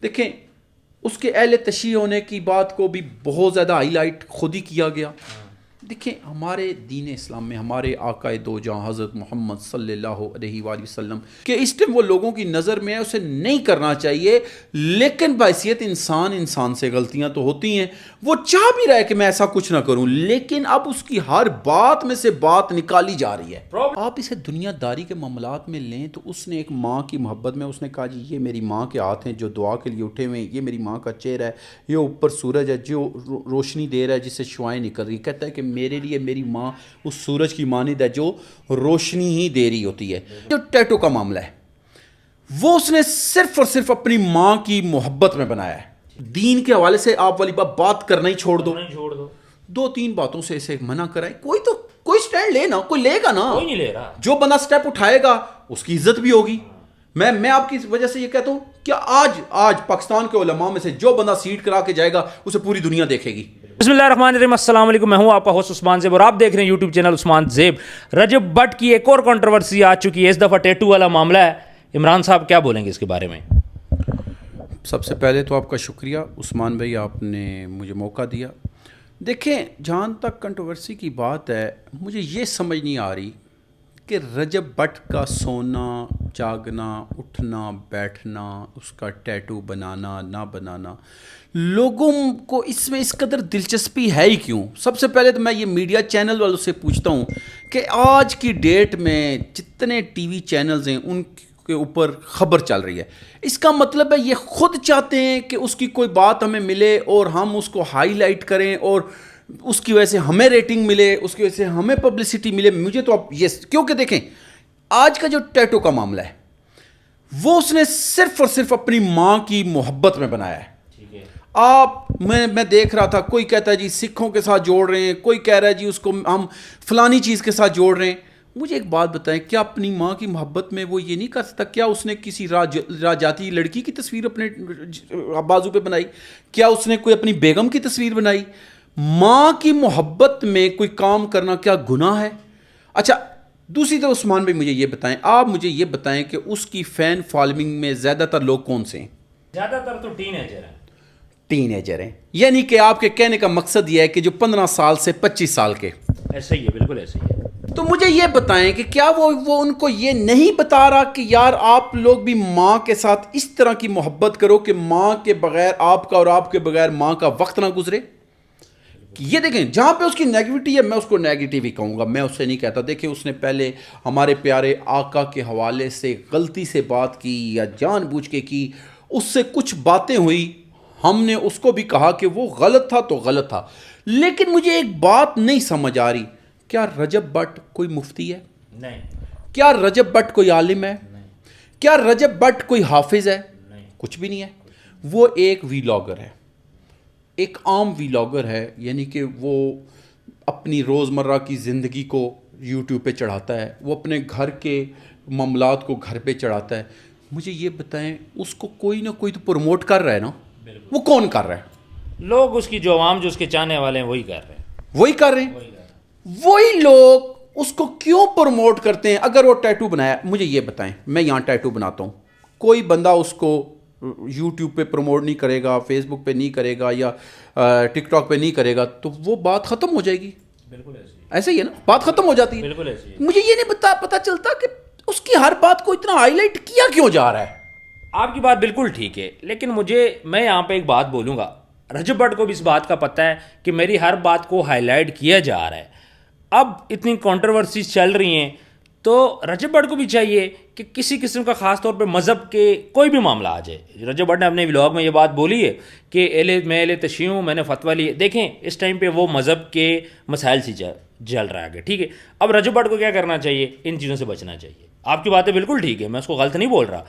دیکھیں اس کے اہل تشیع ہونے کی بات کو بھی بہت زیادہ ہائی لائٹ خود ہی کیا گیا. دیکھیں ہمارے دین اسلام میں ہمارے آقا دو جہاں حضرت محمد صلی اللہ علیہ وآلہ وسلم کہ اس ٹائم وہ لوگوں کی نظر میں ہے اسے نہیں کرنا چاہیے، لیکن بحیثیت انسان سے غلطیاں تو ہوتی ہیں. وہ چاہ بھی رہا ہے کہ میں ایسا کچھ نہ کروں، لیکن اب اس کی ہر بات میں سے بات نکالی جا رہی ہے. آپ اسے دنیا داری کے معاملات میں لیں تو اس نے ایک ماں کی محبت میں اس نے کہا جی یہ میری ماں کے ہاتھ ہیں جو دعا کے لیے اٹھے ہوئے ہیں، یہ میری ماں کا چہرہ ہے، یہ اوپر سورج ہے جو روشنی دے رہا ہے جس سے شعائیں نکل رہی. کہتا ہے کہ میرے لیے میری ماں اس سورج کی مانند ہے جو روشنی ہی دے رہی ہوتی ہے. جو ٹیٹو کا معاملہ ہے وہ اس نے صرف اور صرف اپنی ماں کی محبت میں بنایا ہے. دین کے حوالے سے آپ والی بات کرنا ہی چھوڑ دو. دو تین باتوں سے اسے منع کرائے. کوئی سٹینڈ لے نا، کوئی لے گا نا. کوئی نہیں لے رہا. جو بندہ سٹیپ اٹھائے گا اس کی عزت بھی ہوگی. میں آپ کی وجہ سے یہ کہتا ہوں کہ آج پاکستان کے علماء میں سے جو بندہ سیٹ کرا کے جائے گا اسے پوری دنیا دیکھے گی. بسم اللہ الرحمن الرحیم. السلام علیکم، میں ہوں آپ کا ہوسٹ عثمان زیب اور آپ دیکھ رہے ہیں یوٹیوب چینل عثمان زیب. رجب بٹ کی ایک اور کنٹروورسی آ چکی ہے، اس دفعہ ٹیٹو والا معاملہ ہے. عمران صاحب کیا بولیں گے اس کے بارے میں؟ سب سے پہلے تو آپ کا شکریہ عثمان بھائی، آپ نے مجھے موقع دیا. دیکھیں جہاں تک کنٹروورسی کی بات ہے مجھے یہ سمجھ نہیں آ رہی کہ رجب بٹ کا سونا جاگنا اٹھنا بیٹھنا، اس کا ٹیٹو بنانا نہ بنانا، لوگوں کو اس میں اس قدر دلچسپی ہے ہی کیوں؟ سب سے پہلے تو میں یہ میڈیا چینل والوں سے پوچھتا ہوں کہ آج کی ڈیٹ میں جتنے ٹی وی چینلز ہیں ان کے اوپر خبر چل رہی ہے، اس کا مطلب ہے یہ خود چاہتے ہیں کہ اس کی کوئی بات ہمیں ملے اور ہم اس کو ہائی لائٹ کریں اور اس کی وجہ سے ہمیں ریٹنگ ملے، اس کی وجہ سے ہمیں پبلسٹی ملے. مجھے تو اب یہ کیونکہ دیکھیں آج کا جو ٹیٹو کا معاملہ ہے وہ اس نے صرف اور صرف اپنی ماں کی محبت میں بنایا ہے. میں دیکھ رہا تھا، کوئی کہتا ہے جی سکھوں کے ساتھ جوڑ رہے ہیں، کوئی کہہ رہا ہے جی اس کو ہم فلانی چیز کے ساتھ جوڑ رہے ہیں. مجھے ایک بات بتائیں، کیا اپنی ماں کی محبت میں وہ یہ نہیں کر سکتا؟ کیا اس نے کسی راجاتی لڑکی کی تصویر اپنے بازو پہ بنائی؟ کیا اس نے کوئی اپنی بیگم کی تصویر بنائی؟ ماں کی محبت میں کوئی کام کرنا کیا گناہ ہے؟ اچھا دوسری طرف عثمان بھائی مجھے یہ بتائیں، آپ مجھے یہ بتائیں کہ اس کی فین فالوئنگ میں زیادہ تر لوگ کون سے ہیں؟ زیادہ تر تو ٹین ایجر ہیں. یعنی کہ آپ کے کہنے کا مقصد یہ ہے کہ جو 15 سال سے 25 سال کے. ایسا ہی ہے، بالکل ایسا ہی ہے. تو مجھے یہ بتائیں کہ کیا وہ ان کو یہ نہیں بتا رہا کہ یار آپ لوگ بھی ماں کے ساتھ اس طرح کی محبت کرو کہ ماں کے بغیر آپ کا اور آپ کے بغیر ماں کا وقت نہ گزرے؟ یہ دیکھیں جہاں پہ اس کی نیگیٹیوٹی ہے میں اس کو نیگیٹیو ہی کہوں گا، میں اس سے نہیں کہتا. دیکھیں اس نے پہلے ہمارے پیارے آقا کے حوالے سے غلطی سے بات کی یا جان بوجھ کے کی، اس سے کچھ باتیں ہوئی، ہم نے اس کو بھی کہا کہ وہ غلط تھا تو غلط تھا. لیکن مجھے ایک بات نہیں سمجھ آ رہی، کیا رجب بٹ کوئی مفتی ہے؟ نہیں. کیا رجب بٹ کوئی عالم ہے؟ نہیں. کیا رجب بٹ کوئی حافظ ہے؟ نہیں. کچھ بھی نہیں ہے. وہ ایک ویلاگر ہے، ایک عام ویلاگر ہے. یعنی کہ وہ اپنی روزمرہ کی زندگی کو یوٹیوب پہ چڑھاتا ہے، وہ اپنے گھر کے معاملات کو گھر پہ چڑھاتا ہے. مجھے یہ بتائیں اس کو کوئی نہ کوئی تو پروموٹ کر رہا ہے نا. وہ کون کر رہا ہے؟ لوگ اس کی جو عوام جو اس کے چاہنے والے ہیں وہی کر رہے ہیں. وہی کر رہے ہیں. وہی لوگ اس کو کیوں پروموٹ کرتے ہیں؟ اگر وہ ٹیٹو بنایا، مجھے یہ بتائیں، میں یہاں ٹیٹو بناتا ہوں، کوئی بندہ اس کو یوٹیوب پہ پروموٹ نہیں کرے گا، فیس بک پہ نہیں کرے گا یا ٹک ٹاک پہ نہیں کرے گا تو وہ بات ختم ہو جائے گی. بالکل ایسے ہی ہے نا، بات ختم ہو جاتی ہے. بالکل ایسے ہی. مجھے یہ نہیں پتہ چلتا کہ اس کی ہر بات کو اتنا ہائی لائٹ کیا کیوں جا رہا ہے. آپ کی بات بالکل ٹھیک ہے، لیکن میں یہاں پہ ایک بات بولوں گا. رجب بٹ کو بھی اس بات کا پتہ ہے کہ میری ہر بات کو ہائی لائٹ کیا جا رہا ہے. اب اتنی کنٹروورسیز چل رہی ہیں تو رجب بٹ کو بھی چاہیے کہ کسی قسم کا خاص طور پہ مذہب کے کوئی بھی معاملہ آ جائے. رجب بٹ نے اپنے ولاگ میں یہ بات بولی ہے کہ میں اہل تشیع ہوں، میں نے فتویٰ لی. دیکھیں اس ٹائم پہ وہ مذہب کے مسائل سے جل رہا ہے. ٹھیک ہے، اب رجب بٹ کو کیا کرنا چاہیے؟ ان چیزوں سے بچنا چاہیے. آپ کی باتیں بالکل ٹھیک ہے، میں اس کو غلط نہیں بول رہا.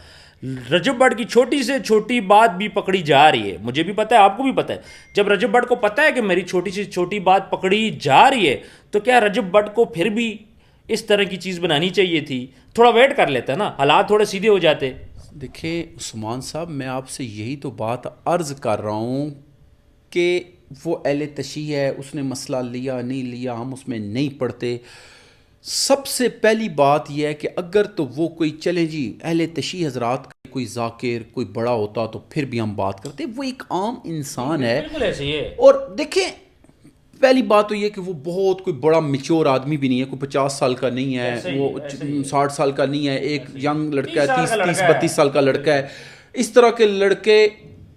رجب بٹ کی چھوٹی سے چھوٹی بات بھی پکڑی جا رہی ہے. مجھے بھی پتہ ہے، آپ کو بھی پتہ ہے. جب رجب بٹ کو پتہ ہے کہ میری چھوٹی سے چھوٹی بات پکڑی جا رہی ہے تو کیا رجب بٹ کو پھر بھی اس طرح کی چیز بنانی چاہیے تھی؟ تھوڑا ویٹ کر لیتا نا، حالات تھوڑے سیدھے ہو جاتے. دیکھیں عثمان صاحب، میں آپ سے یہی تو بات عرض کر رہا ہوں کہ وہ اہل تشیع ہے، اس نے مسئلہ لیا نہیں لیا ہم اس میں نہیں پڑھتے. سب سے پہلی بات یہ ہے کہ اگر تو وہ کوئی چلے جی اہل تشیع حضرات کوئی ذاکر کوئی بڑا ہوتا تو پھر بھی ہم بات کرتے، وہ ایک عام انسان ہے. بالکل ایسے ہی ہے. اور دیکھیں پہلی بات تو یہ کہ وہ بہت کوئی بڑا میچور آدمی بھی نہیں ہے، کوئی 50 سال کا نہیں ہے، وہ 60 سال کا نہیں ہے، ایک ینگ لڑکا ہے، 30-32 سال کا لڑکا ہے. اس طرح کے لڑکے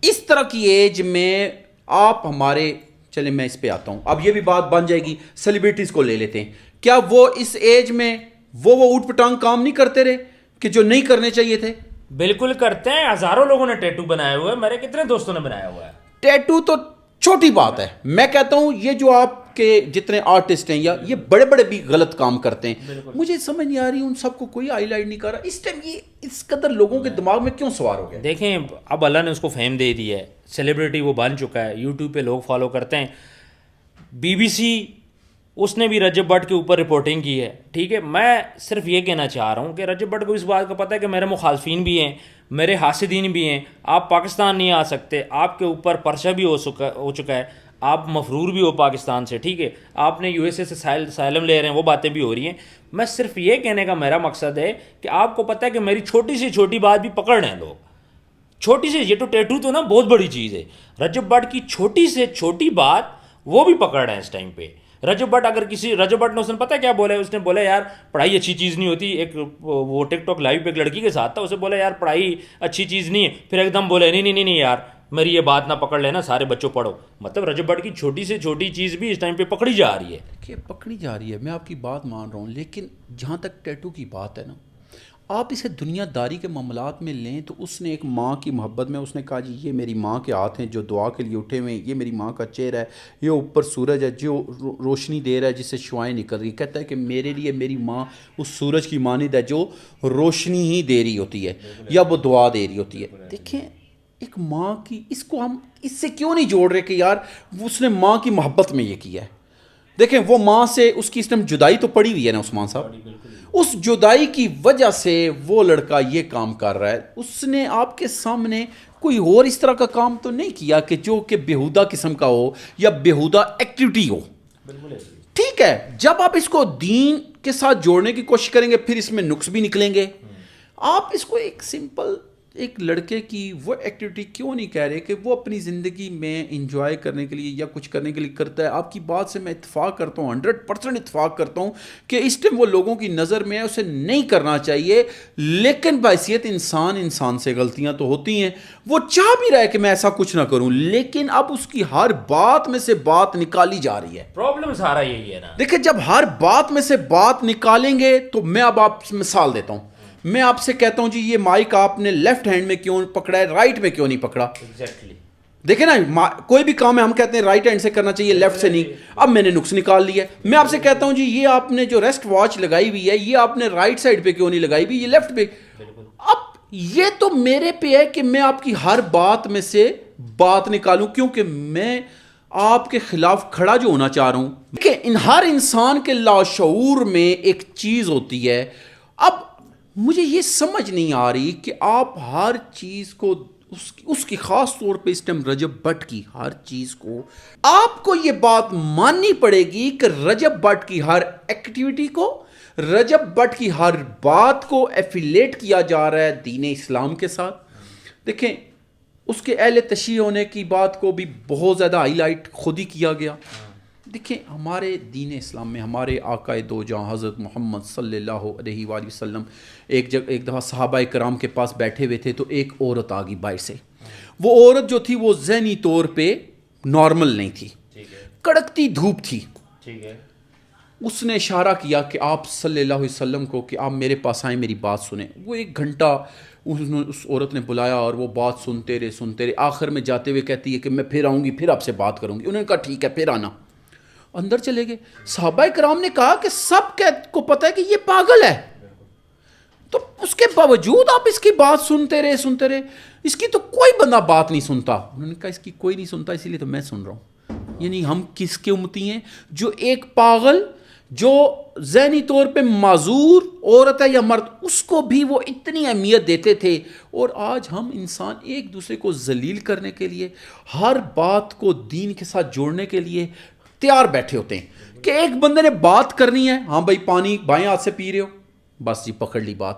اس طرح کی ایج میں آپ ہمارے، چلیں میں اس پہ آتا ہوں، اب یہ بھی بات بن جائے گی، سیلیبریٹیز کو لے لیتے ہیں. کیا وہ اس ایج میں وہ اوٹ پٹانگ کام نہیں کرتے رہے کہ جو نہیں کرنے چاہیے تھے؟ بالکل کرتے ہیں. ہزاروں لوگوں نے ٹیٹو بنائے ہوئے ہیں، میرے کتنے دوستوں نے بنایا ہوا ہے. ٹیٹو تو چھوٹی بات ہے، میں کہتا ہوں یہ جو آپ کے جتنے آرٹسٹ ہیں یا یہ بڑے بڑے بھی غلط کام کرتے ہیں، مجھے سمجھ نہیں آ رہی ان سب کو کوئی ہائی لائٹ نہیں کر رہا اس ٹائم. یہ اس قدر لوگوں کے دماغ میں کیوں سوار ہو گیا؟ دیکھیں اب اللہ نے اس کو فیم دے دی ہے، سیلیبریٹی وہ بن چکا ہے، یوٹیوب پہ لوگ فالو کرتے ہیں. BBC اس نے بھی رجب بٹ کے اوپر رپورٹنگ کی ہے. ٹھیک ہے، میں صرف یہ کہنا چاہ رہا ہوں کہ رجب بٹ کو اس بات کا پتہ ہے کہ میرے مخالفین بھی ہیں، میرے حاسدین بھی ہیں. آپ پاکستان نہیں آ سکتے، آپ کے اوپر پرچہ بھی ہو چکا ہے، آپ مفرور بھی ہو پاکستان سے. ٹھیک ہے، آپ نے USA سے اسائلم لے رہے ہیں، وہ باتیں بھی ہو رہی ہیں. میں صرف یہ کہنے کا میرا مقصد ہے کہ آپ کو پتہ ہے کہ میری چھوٹی سے چھوٹی بات بھی پکڑ رہے ہیں لوگ. چھوٹی سے، یہ تو ٹیٹو تو نا بہت بڑی چیز ہے، رجب بٹ کی چھوٹی سے چھوٹی بات وہ بھی پکڑ رہے ہیں اس ٹائم پہ. رجب بٹ اگر کسی رجب بٹ نے اس نے پتہ کیا بولا ہے، اس نے بولا یار پڑھائی اچھی چیز نہیں ہوتی. ایک وہ ٹک ٹاک لائیو پہ ایک لڑکی کے ساتھ تھا، اسے بولا یار پڑھائی اچھی چیز نہیں ہے، پھر ایک دم بولے نہیں یار میری یہ بات نہ پکڑ لینا، سارے بچوں پڑھو. مطلب رجب بٹ کی چھوٹی سے چھوٹی چیز بھی اس ٹائم پہ پکڑی جا رہی ہے. کہ پکڑی جا رہی ہے، میں آپ کی بات مان رہا ہوں، لیکن جہاں تک ٹیٹو کی بات ہے نا، آپ اسے دنیا داری کے معاملات میں لیں تو اس نے ایک ماں کی محبت میں اس نے کہا جی یہ میری ماں کے ہاتھ ہیں جو دعا کے لیے اٹھے ہوئے ہیں، یہ میری ماں کا چہرہ ہے، یہ اوپر سورج ہے جو روشنی دے رہا ہے جس سے شعائیں نکل رہی. کہتا ہے کہ میرے لیے میری ماں اس سورج کی مانند ہے جو روشنی ہی دے رہی ہوتی ہے یا وہ دعا دے رہی ہوتی ہے. دیکھیں ایک ماں کی، اس کو ہم اس سے کیوں نہیں جوڑ رہے کہ یار اس نے ماں کی محبت میں یہ کیا ہے. دیکھیں وہ ماں سے اس کی اس ٹائم جدائی تو پڑی ہوئی ہے نا عثمان صاحب، اس جدائی کی وجہ سے وہ لڑکا یہ کام کر رہا ہے. اس نے آپ کے سامنے کوئی اور اس طرح کا کام تو نہیں کیا کہ جو کہ بیہودہ قسم کا ہو یا بیہودہ ایکٹیویٹی ہو. ٹھیک ہے، جب آپ اس کو دین کے ساتھ جوڑنے کی کوشش کریں گے پھر اس میں نقص بھی نکلیں گے. آپ اس کو ایک سمپل ایک لڑکے کی وہ ایکٹیویٹی کیوں نہیں کہہ رہے کہ وہ اپنی زندگی میں انجوائے کرنے کے لیے یا کچھ کرنے کے لیے کرتا ہے. آپ کی بات سے میں اتفاق کرتا ہوں، 100% اتفاق کرتا ہوں کہ اس ٹائم وہ لوگوں کی نظر میں ہے، اسے نہیں کرنا چاہیے. لیکن بحیثیت انسان سے غلطیاں تو ہوتی ہیں. وہ چاہ بھی رہا ہے کہ میں ایسا کچھ نہ کروں، لیکن اب اس کی ہر بات میں سے بات نکالی جا رہی ہے. پرابلم سارا یہی ہے نا. دیکھیں جب ہر بات میں سے بات نکالیں گے تو میں اب آپ مثال دیتا ہوں. میں آپ سے کہتا ہوں جی یہ مائک آپ نے لیفٹ ہینڈ میں کیوں پکڑا ہے، رائٹ میں کیوں نہیں پکڑا. دیکھیں نا کوئی بھی کام ہے ہم کہتے ہیں رائٹ ہینڈ سے کرنا چاہیے لیفٹ سے نہیں. اب میں نے نقص نکال لیا ہے. میں آپ سے کہتا ہوں جی یہ آپ نے جو ریسٹ واچ لگائی ہوئی ہے یہ آپ نے رائٹ سائڈ پہ کیوں نہیں لگائی ہوئی، یہ لیفٹ پہ. اب یہ تو میرے پہ ہے کہ میں آپ کی ہر بات میں سے بات نکالوں، کیونکہ میں آپ کے خلاف کھڑا جو ہونا چاہ رہا ہوں. کہ ہر انسان کے لاشعور میں ایک چیز ہوتی ہے. اب مجھے یہ سمجھ نہیں آ رہی کہ آپ ہر چیز کو اس کی خاص طور پہ اس ٹائم رجب بٹ کی ہر چیز کو آپ کو یہ بات ماننی پڑے گی کہ رجب بٹ کی ہر ایکٹیویٹی کو، رجب بٹ کی ہر بات کو ایفیلیٹ کیا جا رہا ہے دین اسلام کے ساتھ. دیکھیں اس کے اہل تشیع ہونے کی بات کو بھی بہت زیادہ ہائی لائٹ خود ہی کیا گیا. دیکھیں ہمارے دین اسلام میں ہمارے آقا دو جہاں حضرت محمد صلی اللہ علیہ وآلہ وسلم ایک دفعہ صحابہ کرام کے پاس بیٹھے ہوئے تھے تو ایک عورت آ گئی باہر سے. وہ عورت جو تھی وہ ذہنی طور پہ نارمل نہیں تھی، کڑکتی دھوپ تھی. اس نے اشارہ کیا کہ آپ صلی اللہ علیہ وسلم کو کہ آپ میرے پاس آئیں میری بات سنیں. وہ 1 گھنٹہ اس عورت نے بلایا اور وہ بات سنتے رہے. آخر میں جاتے ہوئے کہتی ہے کہ میں پھر آؤں گی، پھر آپ سے بات کروں گی. انہوں نے کہا ٹھیک ہے پھر آنا. اندر چلے گئے. صحابہ کرام نے کہا کہ سب کو پتہ ہے کہ یہ پاگل ہے، تو اس کے باوجود آپ اس کی بات سنتے رہے. اس کی تو کوئی بندہ بات نہیں سنتا. انہوں نے کہا اس کی کوئی نہیں سنتا اسی لیے تو میں سن رہا ہوں. یعنی ہم کس کے امتی ہیں؟ جو ایک پاگل جو ذہنی طور پہ معذور عورت ہے یا مرد، اس کو بھی وہ اتنی اہمیت دیتے تھے. اور آج ہم انسان ایک دوسرے کو ذلیل کرنے کے لیے، ہر بات کو دین کے ساتھ جوڑنے کے لیے تیار بیٹھے ہوتے ہیں. کہ ایک بندے نے بات کرنی ہے، ہاں بھائی پانی بائیں ہاتھ سے پی رہے ہو، بس جی پکڑ لی بات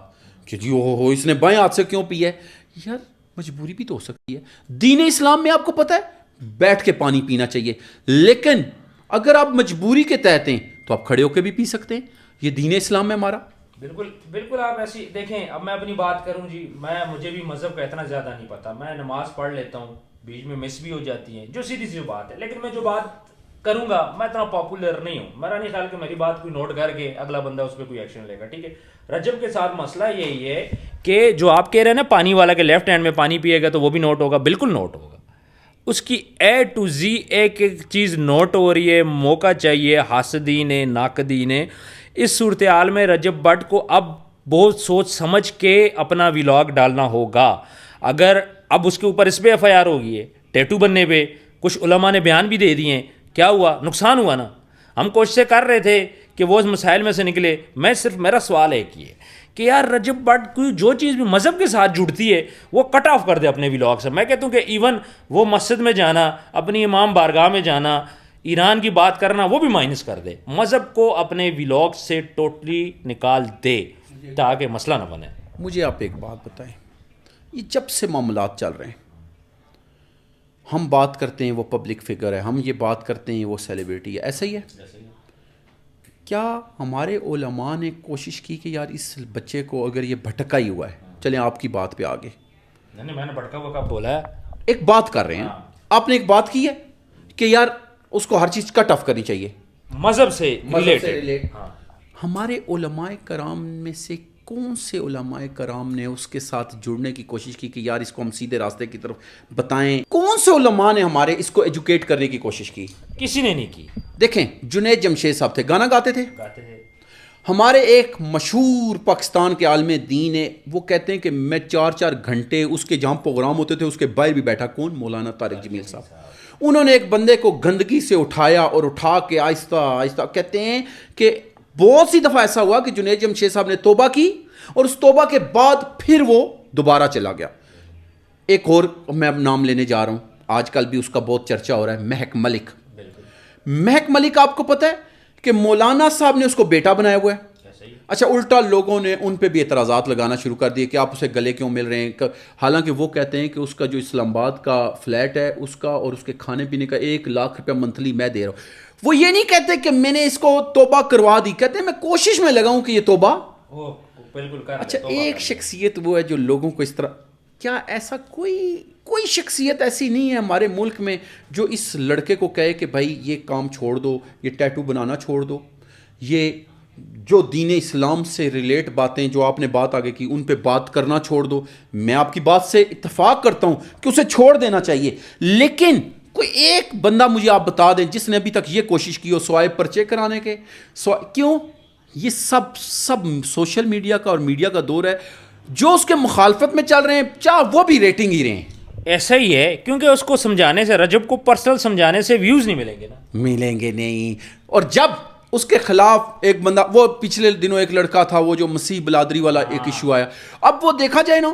کہ جی ہو اس نے بائیں ہاتھ سے کیوں پیا ہے. یار مجبوری بھی تو ہو سکتی ہے. دین اسلام میں آپ کو پتہ ہے بیٹھ کے پانی پینا چاہیے, لیکن اگر آپ مجبوری کے تحت ہیں تو آپ کھڑے ہو کے بھی پی سکتے ہیں. یہ دین اسلام میں ہمارا. بالکل بالکل. آپ ایسی دیکھیں, اب میں اپنی بات کروں جی, مجھے بھی مذہب کا اتنا زیادہ نہیں پتا, میں نماز پڑھ لیتا ہوں, بیچ میں مس بھی ہو جاتی ہیں, جو سیدھی سی بات ہے. لیکن میں جو بات کروں گا میں اتنا پاپولر نہیں ہوں, میرا نہیں خیال کہ میری بات کوئی نوٹ کر کے اگلا بندہ اس پہ کوئی ایکشن لے گا. ٹھیک ہے, رجب کے ساتھ مسئلہ یہی ہے کہ جو آپ کہہ رہے ہیں نا پانی والا کے لیفٹ ہینڈ میں پانی پیے گا تو وہ بھی نوٹ ہوگا, بالکل نوٹ ہوگا. اس کی اے ٹو زی ایک ایک چیز نوٹ ہو رہی ہے. موقع چاہیے حاسدین ناقدین. اس صورتحال میں رجب بٹ کو اب بہت سوچ سمجھ کے اپنا ولاگ ڈالنا ہوگا. اگر اب اس کے اوپر اس پہ ایف آئی آر ہوگی ہے ٹیٹو بننے پہ, کچھ علماء نے بیان بھی دے دیے ہیں, کیا ہوا, نقصان ہوا نا. ہم کوششیں کر رہے تھے کہ وہ اس مسائل میں سے نکلے. میں صرف میرا سوال ہے کہ یار رجب بٹ کوئی جو چیز بھی مذہب کے ساتھ جڑتی ہے وہ کٹ آف کر دے اپنے ولاگ سے. میں کہتا ہوں کہ ایون وہ مسجد میں جانا, اپنی امام بارگاہ میں جانا, ایران کی بات کرنا, وہ بھی مائنس کر دے. مذہب کو اپنے ولاگ سے ٹوٹلی نکال دے تاکہ مسئلہ نہ بنے. مجھے آپ ایک بات بتائیں, یہ جب سے معاملات چل رہے ہیں, ہم بات کرتے ہیں وہ پبلک فگر ہے, ہم یہ بات کرتے ہیں وہ سیلیبریٹی ہے, ایسا ہی ہے. کیا ہمارے علماء نے کوشش کی کہ یار اس بچے کو اگر یہ بھٹکا ہی ہوا ہے, چلیں آپ کی بات پہ آگے. نہیں میں نے بھٹکا ہوا کب بولا ہے, ایک بات کر رہے ہیں, آپ نے ایک بات کی ہے کہ یار اس کو ہر چیز کٹ آف کرنی چاہیے مذہب سے ریلیٹڈ. ہمارے علماء کرام میں سے کون سے علماء کرام نے اس کے ساتھ جڑنے کی کوشش کی کہ یار اس کو ہم سیدھے راستے کی طرف بتائیں؟ کون سے علماء نے ہمارے اس کو ایجوکیٹ کرنے کی کوشش کی؟ کسی نے نہیں کی. دیکھیں جنید جمشید صاحب تھے, گانا گاتے تھے. ہمارے ایک مشہور پاکستان کے عالم دین ہے, وہ کہتے ہیں کہ میں 4 گھنٹے اس کے جہاں پروگرام ہوتے تھے اس کے باہر بھی بیٹھا. کون؟ مولانا طارق جمیل صاحب. انہوں نے ایک بندے کو گندگی سے اٹھایا اور اٹھا کے آہستہ آہستہ, کہتے ہیں کہ بہت سی دفعہ ایسا ہوا کہ جنید جمشید صاحب نے توبہ کی اور اس توبہ کے بعد پھر وہ دوبارہ چلا گیا. ایک اور میں اب نام لینے جا رہا ہوں, آج کل بھی اس کا بہت چرچا ہو رہا ہے, مہک ملک. مہک ملک آپ کو پتہ ہے کہ مولانا صاحب نے اس کو بیٹا بنایا ہوا ہے. اچھا, الٹا لوگوں نے ان پہ بھی اعتراضات لگانا شروع کر دیے کہ آپ اسے گلے کیوں مل رہے ہیں, حالانکہ وہ کہتے ہیں کہ اس کا جو اسلام آباد کا فلیٹ ہے اس کا اور اس کے کھانے پینے کا 1 لاکھ روپیہ منتھلی میں دے رہا ہوں. وہ یہ نہیں کہتے کہ میں نے اس کو توبہ کروا دی, کہتے ہیں میں کوشش میں لگا ہوں کہ یہ توبہ. اچھا, ایک شخصیت وہ ہے جو لوگوں کو اس طرح, کیا ایسا کوئی شخصیت ایسی نہیں ہے ہمارے ملک میں جو اس لڑکے کو کہے کہ بھائی یہ کام چھوڑ دو, یہ ٹیٹو بنانا چھوڑ دو, یہ جو دین اسلام سے ریلیٹ باتیں جو آپ نے بات آگے کی ان پہ بات کرنا چھوڑ دو. میں آپ کی بات سے اتفاق کرتا ہوں کہ اسے چھوڑ دینا چاہیے, لیکن کوئی ایک بندہ مجھے آپ بتا دیں جس نے ابھی تک یہ کوشش کی ہو سوائے پرچے کرانے کے. کیوں؟ یہ سب سوشل میڈیا کا اور میڈیا کا دور ہے. جو اس کے مخالفت میں چل رہے ہیں چاہے وہ بھی ریٹنگ ہی رہے ہیں. ایسا ہی ہے, کیونکہ اس کو سمجھانے سے, رجب کو پرسنل سمجھانے سے ویوز نہیں ملیں گے نا, ملیں گے نہیں. اور جب اس کے خلاف ایک بندہ, وہ پچھلے دنوں ایک لڑکا تھا وہ جو مسیح بلادری والا ایک ایشو آیا, اب وہ دیکھا جائے نا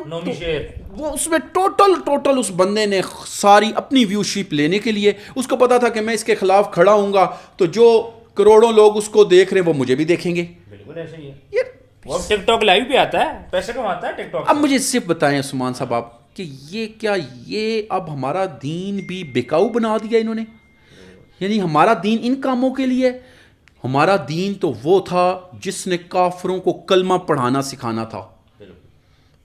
وہ اس میں ٹوٹل اس بندے نے ساری اپنی ویو شپ لینے کے لیے, اس کو پتا تھا کہ میں اس کے خلاف کھڑا ہوں گا تو جو کروڑوں لوگ اس کو دیکھ رہے ہیں وہ مجھے بھی دیکھیں گے. بالکل ایسا ہی ہے. وہ ٹک ٹاک لائیو پہ آتا ہے, پیسے کماتا ہے ٹک ٹاک. اب مجھے صرف بتائیں عثمان صاحب آپ کہ یہ اب ہمارا دین بھی بکاؤ بنا دیا انہوں نے, یعنی ہمارا دین ان کاموں کے لیے. ہمارا دین تو وہ تھا جس نے کافروں کو کلمہ پڑھانا سکھانا تھا.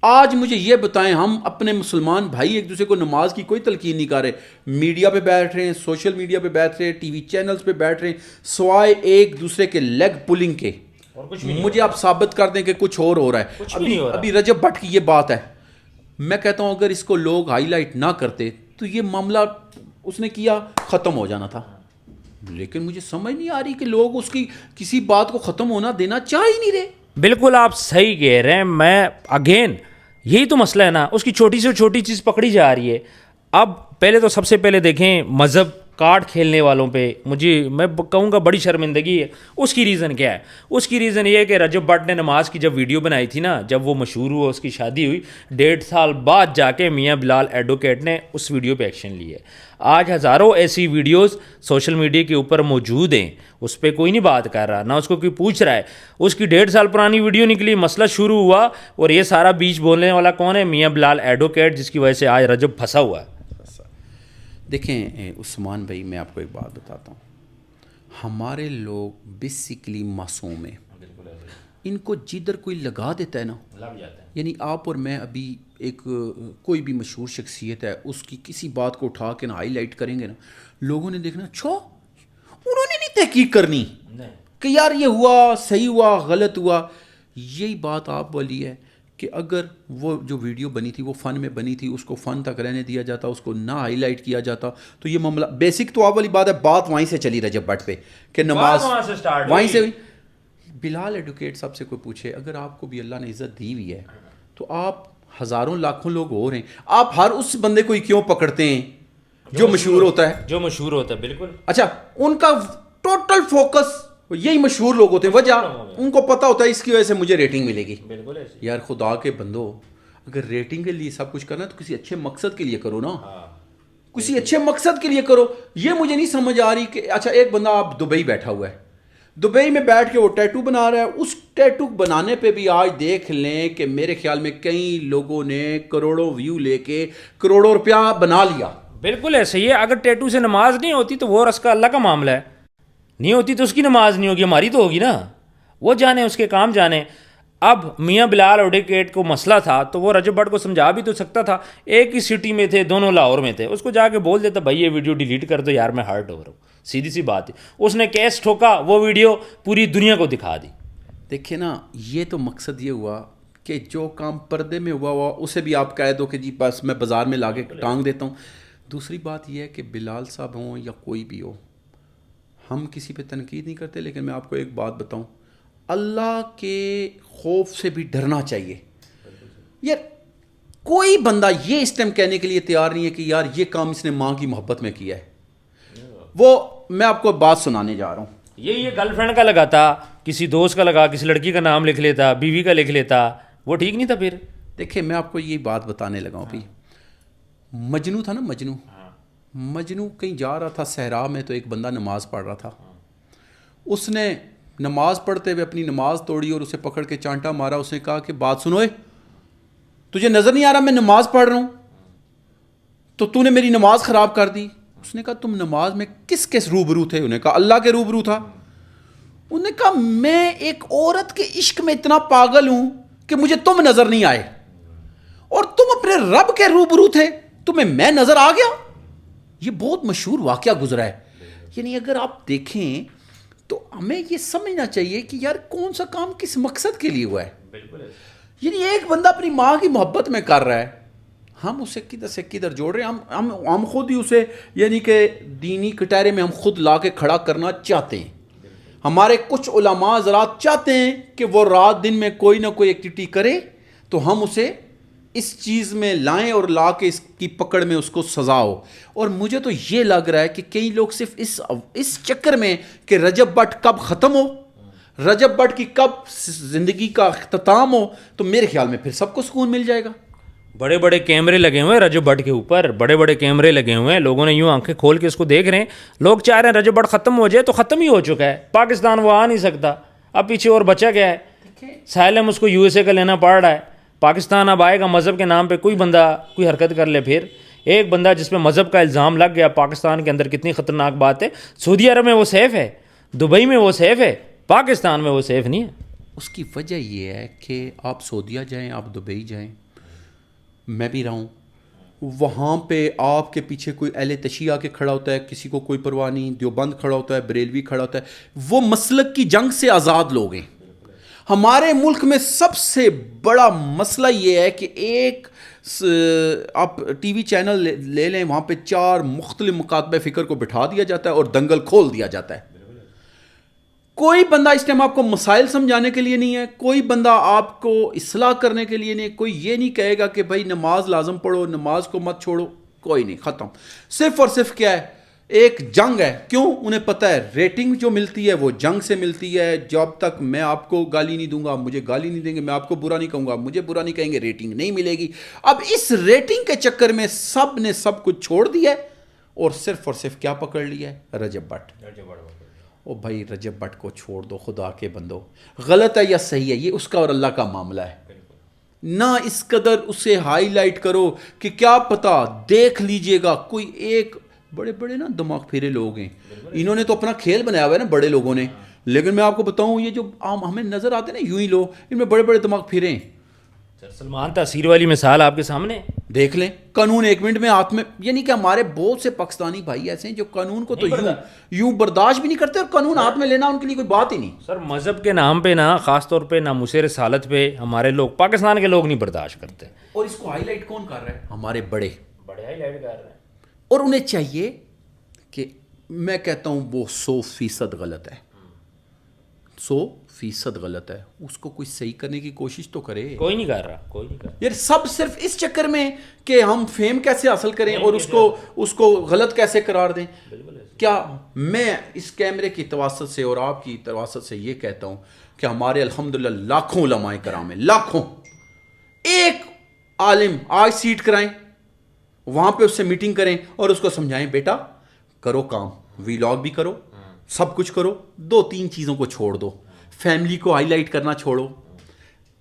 آج مجھے یہ بتائیں, ہم اپنے مسلمان بھائی ایک دوسرے کو نماز کی کوئی تلقین نہیں کر رہے, میڈیا پہ بیٹھ رہے ہیں, سوشل میڈیا پہ بیٹھ رہے ہیں, ٹی وی چینلز پہ بیٹھ رہے ہیں, سوائے ایک دوسرے کے لیگ پولنگ کے. مجھے آپ ثابت کر دیں کہ کچھ اور ہو رہا ہے. ابھی رجب بٹ کی یہ بات ہے, میں کہتا ہوں اگر اس کو لوگ ہائی لائٹ نہ کرتے تو یہ معاملہ اس نے کیا ختم ہو جانا تھا. لیکن مجھے سمجھ نہیں آ رہی کہ لوگ اس کی کسی بات کو ختم ہونا دینا چاہ ہی نہیں رہے. بالکل آپ صحیح کہہ رہے ہیں. میں اگین یہی تو مسئلہ ہے نا, اس کی چھوٹی سے چھوٹی چیز پکڑی جا رہی ہے. اب پہلے تو سب سے پہلے دیکھیں مذہب کارڈ کھیلنے والوں پہ میں کہوں گا بڑی شرمندگی ہے. اس کی ریزن کیا ہے؟ اس کی ریزن یہ ہے کہ رجب بٹ نے نماز کی جب ویڈیو بنائی تھی نا، جب وہ مشہور ہوا، اس کی شادی ہوئی، 1.5 سال بعد جا کے میاں بلال ایڈوکیٹ نے اس ویڈیو پہ ایکشن لیا. آج ہزاروں ایسی ویڈیوز سوشل میڈیا کے اوپر موجود ہیں، اس پہ کوئی نہیں بات کر رہا، نہ اس کو کوئی پوچھ رہا ہے. اس کی 1.5 سال پرانی ویڈیو نکلی، مسئلہ شروع ہوا، اور یہ سارا بیچ بولنے والا کون ہے؟ میاں بلال ایڈوکیٹ، جس کی وجہ سے آج رجب پھنسا ہوا ہے. دیکھیں عثمان بھائی، میں آپ کو ایک بات بتاتا ہوں. ہمارے لوگ بیسیکلی معصوم ہیں. ان کو جدھر کوئی لگا دیتا ہے نا، یعنی آپ اور میں ابھی ایک کوئی بھی مشہور شخصیت ہے، اس کی کسی بات کو اٹھا کے نا ہائی لائٹ کریں گے نا، لوگوں نے دیکھنا چھو انہوں نے نہیں تحقیق کرنی کہ یار یہ ہوا، صحیح ہوا، غلط ہوا. یہی بات آپ والی ہے کہ اگر وہ جو ویڈیو بنی تھی وہ فن میں بنی تھی، اس کو فن تک رہنے دیا جاتا، اس کو نہ ہائی لائٹ کیا جاتا، تو یہ معاملہ بیسک تو آپ والی بات ہے. بات وہیں سے چلی رجب بٹ پہ کہ نماز وہیں سے. بلال ایڈوکیٹ صاحب سے کوئی پوچھے، اگر آپ کو بھی اللہ نے عزت دی ہوئی ہے تو آپ ہزاروں لاکھوں لوگ اور ہیں، آپ ہر اس بندے کو ہی کیوں پکڑتے ہیں جو مشہور ہوتا ہے؟ جو مشہور ہوتا ہے، بالکل. اچھا، ان کا ٹوٹل فوکس یہی مشہور لوگ ہوتے ہیں. وجہ ان کو پتہ ہوتا ہے اس کی وجہ سے مجھے ریٹنگ ملے گی. یار خدا کے بندو، اگر ریٹنگ کے لیے سب کچھ کرنا تو کسی اچھے مقصد کے لیے کرو نا، کسی اچھے مقصد کے لیے کرو. یہ مجھے نہیں سمجھ آ رہی کہ اچھا ایک بندہ آپ دبئی بیٹھا ہوا ہے، دبئی میں بیٹھ کے وہ ٹیٹو بنا رہا ہے. اس ٹیٹو بنانے پہ بھی آج دیکھ لیں کہ میرے خیال میں کئی لوگوں نے کروڑوں ویو لے کے کروڑوں روپیہ بنا لیا. بالکل ایسے ہی ہے. اگر ٹیٹو سے نماز نہیں ہوتی تو وہ رس کا اللہ کا معاملہ ہے، نہیں ہوتی تو اس کی نماز نہیں ہوگی، ہماری تو ہوگی نا. وہ جانے، اس کے کام جانے. اب میاں بلال ایڈوکیٹ کو مسئلہ تھا تو وہ رجب بٹ کو سمجھا بھی تو سکتا تھا. ایک ہی سٹی میں تھے، دونوں لاہور میں تھے. اس کو جا کے بول دیتا بھائی یہ ویڈیو ڈیلیٹ کر دو یار، میں ہرٹ ہو رہا ہوں. سیدھی سی بات ہے. اس نے کیس ٹھوکا، وہ ویڈیو پوری دنیا کو دکھا دی. دیکھیں نا، یہ تو مقصد یہ ہوا کہ جو کام پردے میں ہوا اسے بھی آپ کہہ دو کہ جی بس میں بازار میں لا کے ٹانگ دیتا ہوں. دوسری بات یہ ہے کہ بلال صاحب ہوں یا کوئی بھی ہو، ہم کسی پہ تنقید نہیں کرتے، لیکن میں آپ کو ایک بات بتاؤں، اللہ کے خوف سے بھی ڈرنا چاہیے. یار کوئی بندہ یہ اس ٹائم کہنے کے لیے تیار نہیں ہے کہ یار یہ کام اس نے ماں کی محبت میں کیا ہے. وہ میں آپ کو بات سنانے جا رہا ہوں. یہ گرل فرینڈ کا لگاتا، کسی دوست کا لگا، کسی لڑکی کا نام لکھ لیتا، بیوی کا لکھ لیتا، وہ ٹھیک نہیں تھا. پھر دیکھیں میں آپ کو یہ بات بتانے لگا ہوں. ابھی مجنو تھا نا، مجنو کہیں جا رہا تھا صحرا میں، تو ایک بندہ نماز پڑھ رہا تھا. اس نے نماز پڑھتے ہوئے اپنی نماز توڑی اور اسے پکڑ کے چانٹا مارا. اس نے کہا کہ بات سنو، تجھے نظر نہیں آ رہا میں نماز پڑھ رہا ہوں تو تو نے میری نماز خراب کر دی. اس نے کہا تم نماز میں کس کس روبرو تھے؟ انہوں نے کہا اللہ کے روبرو تھا. انہوں نے کہا میں ایک عورت کے عشق میں اتنا پاگل ہوں کہ مجھے تم نظر نہیں آئے، اور تم اپنے رب کے روبرو تھے، تمہیں میں نظر آ گیا. یہ بہت مشہور واقعہ گزرا ہے. یعنی اگر آپ دیکھیں تو ہمیں یہ سمجھنا چاہیے کہ یار کون سا کام کس مقصد کے لیے ہوا ہے. یعنی ایک بندہ اپنی ماں کی محبت میں کر رہا ہے، ہم اسے کدھر سے کدھر جوڑ رہے ہیں. ہم خود ہی اسے یعنی کہ دینی کٹہرے میں ہم خود لا کے کھڑا کرنا چاہتے ہیں. ہمارے کچھ علماء حضرات چاہتے ہیں کہ وہ رات دن میں کوئی نہ کوئی ایکٹیویٹی کرے تو ہم اسے اس چیز میں لائیں اور لا کے اس کی پکڑ میں اس کو سزا ہو. اور مجھے تو یہ لگ رہا ہے کہ کئی لوگ صرف اس چکر میں کہ رجب بٹ کب ختم ہو، رجب بٹ کی کب زندگی کا اختتام ہو، تو میرے خیال میں پھر سب کو سکون مل جائے گا. بڑے بڑے کیمرے لگے ہوئے ہیں رجب بٹ کے اوپر، بڑے بڑے کیمرے لگے ہوئے ہیں، لوگوں نے یوں آنکھیں کھول کے اس کو دیکھ رہے ہیں. لوگ چاہ رہے ہیں رجب بٹ ختم ہو جائے، تو ختم ہی ہو چکا ہے. پاکستان وہ آ نہیں سکتا، اب پیچھے اور بچا گیا ہے. سائلم اس کو یو ایس اے کا لینا پڑ رہا ہے. پاکستان اب آئے گا مذہب کے نام پہ، کوئی بندہ کوئی حرکت کر لے. پھر ایک بندہ جس پہ مذہب کا الزام لگ گیا پاکستان کے اندر، کتنی خطرناک بات ہے. سعودی عرب میں وہ سیف ہے، دبئی میں وہ سیف ہے، پاکستان میں وہ سیف نہیں ہے. اس کی وجہ یہ ہے کہ آپ سعودیہ جائیں، آپ دبئی جائیں، میں بھی رہا ہوں، وہاں پہ آپ کے پیچھے کوئی اہل تشیع آ کے کھڑا ہوتا ہے، کسی کو کوئی پرواہ نہیں. دیوبند کھڑا ہوتا ہے، بریلوی کھڑا ہوتا ہے. وہ مسلک کی جنگ سے آزاد لوگ ہیں. ہمارے ملک میں سب سے بڑا مسئلہ یہ ہے کہ ایک آپ ٹی وی چینل لے لیں، وہاں پہ 4 مختلف مکاتبہ فکر کو بٹھا دیا جاتا ہے اور دنگل کھول دیا جاتا ہے. کوئی بندہ اس ٹائم آپ کو مسائل سمجھانے کے لیے نہیں ہے، کوئی بندہ آپ کو اصلاح کرنے کے لیے نہیں. کوئی یہ نہیں کہے گا کہ بھائی نماز لازم پڑھو، نماز کو مت چھوڑو، کوئی نہیں. ختم. صرف اور صرف کیا ہے، ایک جنگ ہے. کیوں؟ انہیں پتہ ہے ریٹنگ جو ملتی ہے وہ جنگ سے ملتی ہے. جب تک میں آپ کو گالی نہیں دوں گا مجھے گالی نہیں دیں گے, میں آپ کو برا نہیں کہوں گا مجھے برا نہیں کہیں گے, ریٹنگ نہیں ملے گی. اب اس ریٹنگ کے چکر میں سب نے سب کچھ چھوڑ دیا ہے اور صرف کیا پکڑ لیا ہے؟ رجب بٹ. او بھائی رجب بٹ کو چھوڑ دو خدا کے بندو. غلط ہے یا صحیح ہے یہ اس کا اور اللہ کا معاملہ ہے. نہ اس قدر اسے ہائی لائٹ کرو کہ کیا پتا دیکھ لیجئے گا کوئی ایک. بڑے بڑے نا دماغ پھیرے لوگ ہیں, انہوں نے تو اپنا کھیل بنایا ہوا ہے نا بڑے لوگوں نے. لیکن میں آپ کو بتاؤں یہ جو عام ہمیں نظر آتے ہیں نا یوں ہی لوگ, ان میں بڑے بڑے دماغ پھیرے ہیں. سلمان تاثیر والی مثال آپ کے سامنے دیکھ لیں قانون 1 منٹ میں ہاتھ میں. یعنی کہ ہمارے بہت سے پاکستانی بھائی ایسے ہیں جو قانون کو تو یوں برداشت بھی نہیں کرتے اور قانون ہاتھ میں لینا ان کے لیے کوئی بات ہی نہیں. سر مذہب کے نام پہ نا خاص طور پہ ناموس رسالت پہ ہمارے لوگ پاکستان کے لوگ نہیں برداشت کرتے. اور اس کو ہائی لائٹ کون کر رہا ہے؟ ہمارے بڑے ہائی لائٹ کر رہے ہیں. اور انہیں چاہیے کہ میں کہتا ہوں وہ 100% غلط ہے, 100% غلط ہے. اس کو کوئی صحیح کرنے کی کوشش تو کرے. کوئی نہیں کر رہا, کوئی نہیں کر رہا. یار سب صرف اس چکر میں کہ ہم فیم کیسے حاصل کریں اور اس کو غلط کیسے قرار دیں. کیا میں اس کیمرے کی تواسط سے اور آپ کی تواسط سے یہ کہتا ہوں کہ ہمارے الحمدللہ لاکھوں علماء کرام ہیں, لاکھوں. ایک عالم آج سیٹ کرائیں, وہاں پہ اس سے میٹنگ کریں اور اس کو سمجھائیں بیٹا کرو کام, ویلاگ بھی کرو, سب کچھ کرو, 2-3 چیزوں کو چھوڑ دو. فیملی کو ہائی لائٹ کرنا چھوڑو,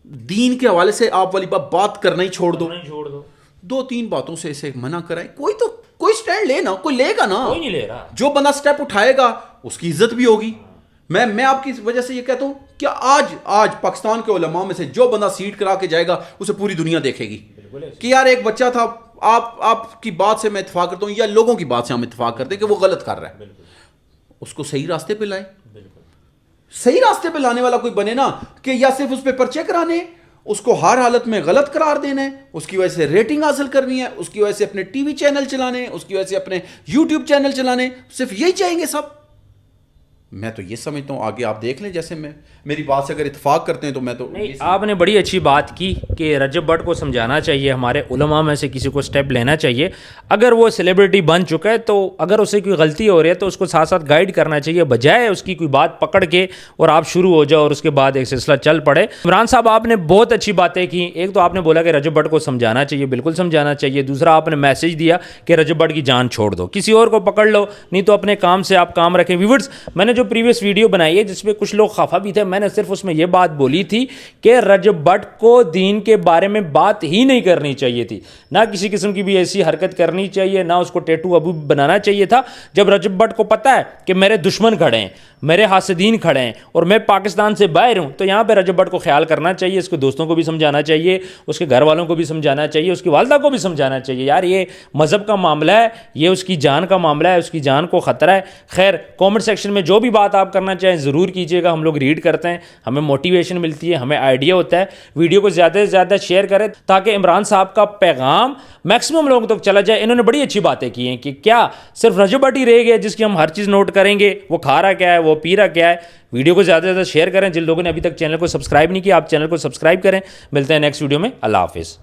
دین کے حوالے سے آپ والی بات کرنا ہی چھوڑ دو. 2-3 باتوں سے اسے منع کرائیں. کوئی سٹینڈ لے نا, کوئی لے گا نا. کوئی نہیں لے رہا. جو بندہ سٹیپ اٹھائے گا اس کی عزت بھی ہوگی. میں آپ کی وجہ سے یہ کہتا ہوں کہ آج پاکستان کے علماء میں سے جو بندہ سیٹ کرا کے جائے گا اسے پوری دنیا دیکھے گی کہ یار ایک بچہ تھا. آپ کی بات سے میں اتفاق کرتا ہوں یا لوگوں کی بات سے ہم اتفاق کرتے ہیں کہ وہ غلط کر رہا ہے, اس کو صحیح راستے پہ لائیں. صحیح راستے پہ لانے والا کوئی بنے نا کہ یا صرف اس پہ پرچے کرانے, اس کو ہر حالت میں غلط قرار دینا ہے, اس کی وجہ سے ریٹنگ حاصل کرنی ہے, اس کی وجہ سے اپنے ٹی وی چینل چلانے, اس کی وجہ سے اپنے یوٹیوب چینل چلانے, صرف یہی چاہیں گے سب. میں تو یہ سمجھتا ہوں آگے آپ دیکھ لیں, جیسے میں میری بات سے اگر اتفاق کرتے ہیں تو میں تو نہیں. آپ نے بڑی اچھی بات کی کہ رجب بٹ کو سمجھانا چاہیے, ہمارے علماء میں سے کسی کو سٹیپ لینا چاہیے. اگر وہ سیلیبریٹی بن چکا ہے تو اگر اسے کوئی غلطی ہو رہی ہے تو اس کو ساتھ ساتھ گائیڈ کرنا چاہیے, بجائے اس کی کوئی بات پکڑ کے اور آپ شروع ہو جاؤ اور اس کے بعد ایک سلسلہ چل پڑے. عمران صاحب آپ نے بہت اچھی باتیں کی. ایک تو آپ نے بولا کہ رجب بٹ کو سمجھانا چاہیے, بالکل سمجھانا چاہیے. دوسرا آپ نے میسج دیا کہ رجب بٹ کی جان چھوڑ دو, کسی اور کو پکڑ لو, نہیں تو اپنے کام سے آپ کام رکھیں. ویورز میں نے جو پریویس ویڈیو بنائی ہے جس پہ کچھ لوگ خفا بھی تھے, میں نے صرف اس میں یہ بات بولی تھی کہ رجب بٹ کو دین کے بارے میں بات ہی نہیں کرنی چاہیے تھی, نہ کسی قسم کی بھی ایسی حرکت کرنی چاہیے, نہ اس کو ٹیٹو ابو بنانا چاہیے تھا. جب رجب بٹ کو پتہ ہے کہ میرے دشمن کھڑے ہیں, میرے حاسدین کھڑے ہیں اور میں پاکستان سے باہر ہوں, تو یہاں پہ رجب بٹ کو خیال کرنا چاہیے, اس کے دوستوں کو بھی سمجھانا چاہیے, اس کے گھر والوں کو بھی سمجھانا چاہیے, اس کی والدہ کو بھی سمجھانا چاہیے. یار یہ مذہب کا معاملہ ہے, یہ اس کی جان کا معاملہ ہے, اس کی جان کو خطرہ ہے. خیر کامنٹ سیکشن میں جو بھی بات آپ کرنا چاہیں ضرور کیجیے گا, ہم لوگ ریڈ کرتے ہیں, ہمیں موٹیویشن ملتی ہے, ہمیں آئیڈیا ہوتا ہے. ویڈیو کو زیادہ سے زیادہ شیئر کریں تاکہ عمران صاحب کا پیغام میکسیمم لوگوں تک چلا جائے. انہوں نے بڑی اچھی باتیں کی ہیں کہ کیا صرف رجب بٹ ہی رہ گیا جس کی ہم ہر چیز نوٹ کریں گے, وہ کھا رہا کیا ہے, وہ پی رہا کیا ہے. ویڈیو کو زیادہ سے زیادہ شیئر کریں. جن لوگوں نے ابھی تک چینل کو سبسکرائب نہیں کیا آپ چینل کو سبسکرائب کریں. ملتے ہیں نیکسٹ ویڈیو میں. اللہ حافظ.